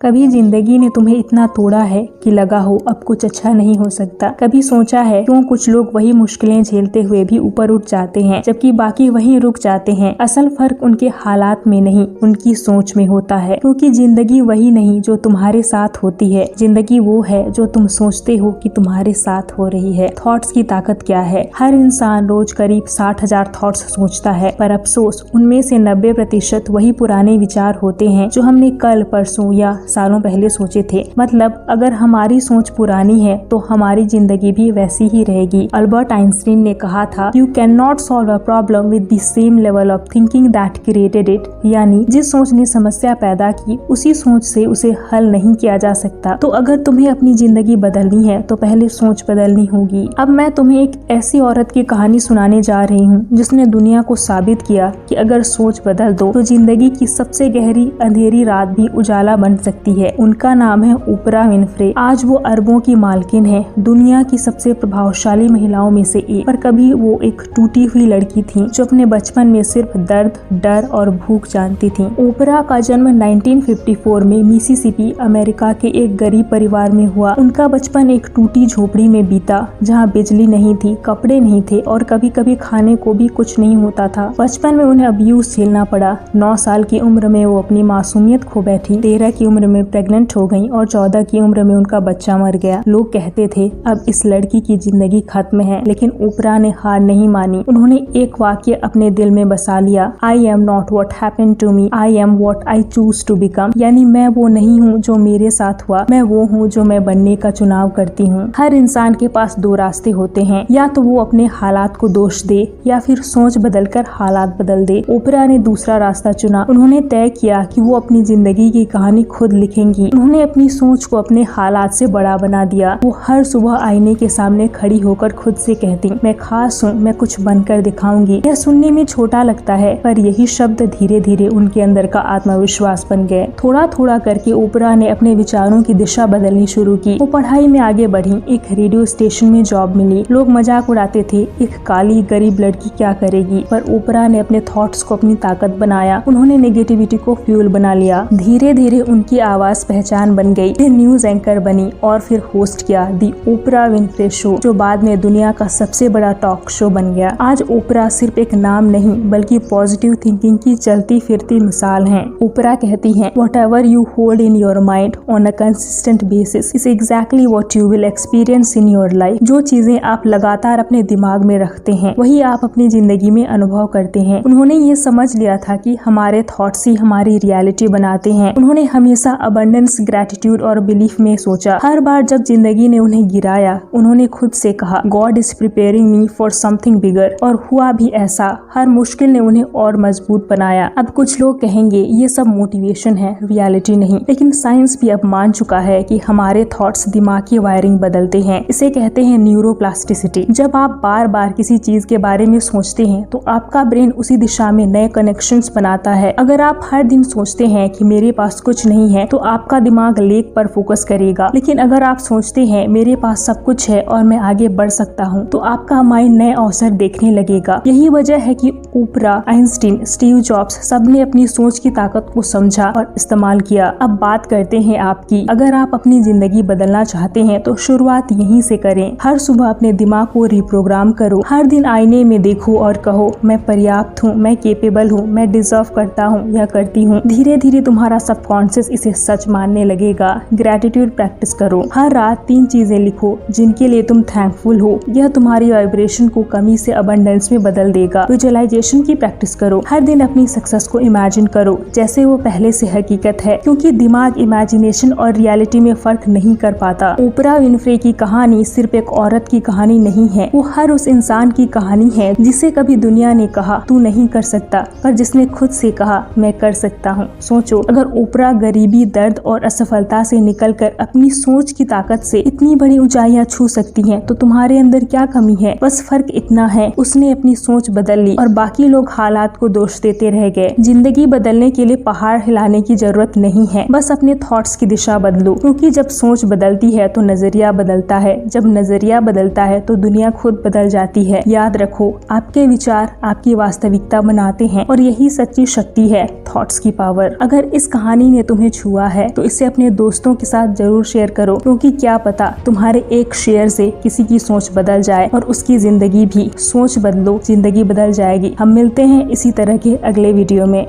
कभी जिंदगी ने तुम्हें इतना तोड़ा है कि लगा हो अब कुछ अच्छा नहीं हो सकता। कभी सोचा है क्यों कुछ लोग वही मुश्किलें झेलते हुए भी ऊपर उठ जाते हैं जबकि बाकी वहीं रुक जाते हैं। असल फर्क उनके हालात में नहीं, उनकी सोच में होता है। क्योंकि जिंदगी वही नहीं जो तुम्हारे साथ होती है, जिंदगी वो है जो तुम सोचते हो कि तुम्हारे साथ हो रही है। थॉट्स की ताकत क्या है? हर इंसान रोज करीब 60,000 थॉट्स सोचता है, पर अफसोस उनमें से 90% वही पुराने विचार होते हैं जो हमने कल, परसों या सालों पहले सोचे थे। मतलब अगर हमारी सोच पुरानी है तो हमारी जिंदगी भी वैसी ही रहेगी। अल्बर्ट आइंस्टीन ने कहा था, you can not solve a problem with the same level of thinking that created it. यानी जिस सोच ने समस्या पैदा की उसी सोच से उसे हल नहीं किया जा सकता। तो अगर तुम्हें अपनी जिंदगी बदलनी है तो पहले सोच बदलनी होगी। अब मैं तुम्हें एक ऐसी औरत की कहानी सुनाने जा रही हूँ जिसने दुनिया को साबित किया कि अगर सोच बदल दो तो जिंदगी की सबसे गहरी अंधेरी रात भी उजाला बन सकती है। उनका नाम है ओपरा विनफ्रे। आज वो अरबों की मालकिन है, दुनिया की सबसे प्रभावशाली महिलाओं में से एक। पर कभी वो एक टूटी हुई लड़की थी जो अपने बचपन में सिर्फ दर्द, डर और भूख जानती थी। ओपरा का जन्म 1954 में मिसिसिपी, अमेरिका के एक गरीब परिवार में हुआ। उनका बचपन एक टूटी झोपड़ी में बीता जहाँ बिजली नहीं थी, कपड़े नहीं थे और कभी कभी खाने को भी कुछ नहीं होता था। बचपन में उन्हें अब्यूज झेलना पड़ा। 9 साल की उम्र में वो अपनी मासूमियत खो बैठी। 13 की उम्र में प्रेग्नेंट हो गई और 14 की उम्र में उनका बच्चा मर गया। लोग कहते थे अब इस लड़की की जिंदगी खत्म है, लेकिन ओपरा ने हार नहीं मानी। उन्होंने एक वाक्य अपने दिल में बसा लिया, I am not what happened to me, I am what I choose to become. यानी मैं वो नहीं हूँ जो मेरे साथ हुआ, मैं वो हूँ जो मैं बनने का चुनाव करती हूँ। हर इंसान के पास 2 रास्ते होते हैं, या तो वो अपने हालात को दोष दे या फिर सोच बदलकर हालात बदल दे। ओपरा ने दूसरा रास्ता चुना। उन्होंने तय किया कि वो अपनी जिंदगी की कहानी खुद लिखेंगी। उन्होंने अपनी सोच को अपने हालात से बड़ा बना दिया। वो हर सुबह आईने के सामने खड़ी होकर खुद से कहती, मैं खास हूँ, मैं कुछ बनकर दिखाऊंगी। यह सुनने में छोटा लगता है, पर यही शब्द धीरे धीरे उनके अंदर का आत्मविश्वास बन गए। थोड़ा थोड़ा करके ओपरा ने अपने विचारों की दिशा बदलनी शुरू की। वो पढ़ाई में आगे बढ़ी, एक रेडियो स्टेशन में जॉब मिली। लोग मजाक उड़ाते थे, एक काली गरीब लड़की क्या करेगी, पर ओपरा ने अपने थॉट्स को अपनी ताकत बनाया। उन्होंने नेगेटिविटी को फ्यूल बना लिया। धीरे धीरे उनकी आवाज पहचान बन गई। फिर न्यूज एंकर बनी और फिर होस्ट किया दी ओपरा विनफ्रे शो, जो बाद में दुनिया का सबसे बड़ा टॉक शो बन गया। आज ओपरा सिर्फ एक नाम नहीं बल्कि पॉजिटिव थिंकिंग की चलती फिरती मिसाल है। ओपरा कहती हैं, whatever you hold in your mind on a consistent basis is exactly what you will experience in your life. जो चीजें आप लगातार अपने दिमाग में रखते हैं वही आप अपनी जिंदगी में अनुभव करते हैं। उन्होंने ये समझ लिया था कि हमारे थॉट्स ही हमारी रियलिटी बनाते हैं। उन्होंने हमेशा अबंडेंस, ग्रेटिट्यूड और बिलीफ में सोचा। हर बार जब जिंदगी ने उन्हें गिराया उन्होंने खुद से कहा, God is preparing me for something bigger. और हुआ भी ऐसा। हर मुश्किल ने उन्हें और मजबूत बनाया। अब कुछ लोग कहेंगे ये सब मोटिवेशन है, रियलिटी नहीं, लेकिन साइंस भी अब मान चुका है कि हमारे थॉट्स दिमाग की वायरिंग बदलते हैं। इसे कहते हैं न्यूरोप्लास्टिसिटी। जब आप बार बार किसी चीज के बारे में सोचते हैं तो आपका ब्रेन उसी दिशा में नए कनेक्शंस बनाता है। अगर आप हर दिन सोचते हैं कि मेरे पास कुछ नहीं है तो आपका दिमाग लेक पर फोकस करेगा, लेकिन अगर आप सोचते हैं मेरे पास सब कुछ है और मैं आगे बढ़ सकता हूँ तो आपका माइंड नए अवसर देखने लगेगा। यही वजह है कि ओपरा, आइंस्टीन, स्टीव जॉब्स सबने अपनी सोच की ताकत को समझा और इस्तेमाल किया। अब बात करते हैं आपकी। अगर आप अपनी जिंदगी बदलना चाहते हैं तो शुरुआत यहीं से करें। हर सुबह अपने दिमाग को रिप्रोग्राम करो। हर दिन आईने में देखो और कहो, मैं पर्याप्त हूँ, मैं केपेबल हूँ, मैं डिजर्व करता हूँ या करती हूँ। धीरे धीरे तुम्हारा सबकॉन्शियस इसे सच मानने लगेगा। ग्रेटिट्यूड प्रैक्टिस करो। हर रात 3 चीजें लिखो जिनके लिए तुम थैंकफुल हो। यह तुम्हारी वाइब्रेशन को कमी से अबंडेंस में बदल देगा। विजुअलाइजेशन की प्रैक्टिस करो। हर दिन अपनी सक्सेस को इमेजिन करो जैसे वो पहले से हकीकत है, क्योंकि दिमाग इमेजिनेशन और रियलिटी में फर्क नहीं कर पाता। ओपरा विनफ्रे की कहानी सिर्फ एक औरत की कहानी नहीं है, वो हर उस इंसान की कहानी है जिसे कभी दुनिया ने कहा तू नहीं कर सकता, पर जिसने खुद से कहा मैं कर सकता हूँ। सोचो, अगर ओपरा गरीबी, दर्द और असफलता से निकलकर अपनी सोच की ताकत से इतनी बड़ी ऊंचाइयां छू सकती हैं, तो तुम्हारे अंदर क्या कमी है? बस फर्क इतना है, उसने अपनी सोच बदल ली और बाकी लोग हालात को दोष देते रह गए। जिंदगी बदलने के लिए पहाड़ हिलाने की जरूरत नहीं है, बस अपने थॉट्स की दिशा बदलो, क्योंकि जब सोच बदलती है तो नजरिया बदलता है, जब नजरिया बदलता है तो दुनिया खुद बदल जाती है। याद रखो, आपके विचार आपकी वास्तविकता बनाते हैं और यही सच्ची शक्ति है, थॉट्स की पावर। अगर इस कहानी ने तुम्हें छुआ हुआ है तो इसे अपने दोस्तों के साथ जरूर शेयर करो, क्योंकि क्या पता तुम्हारे एक शेयर से किसी की सोच बदल जाए और उसकी जिंदगी भी। सोच बदलो, जिंदगी बदल जाएगी। हम मिलते हैं इसी तरह के अगले वीडियो में।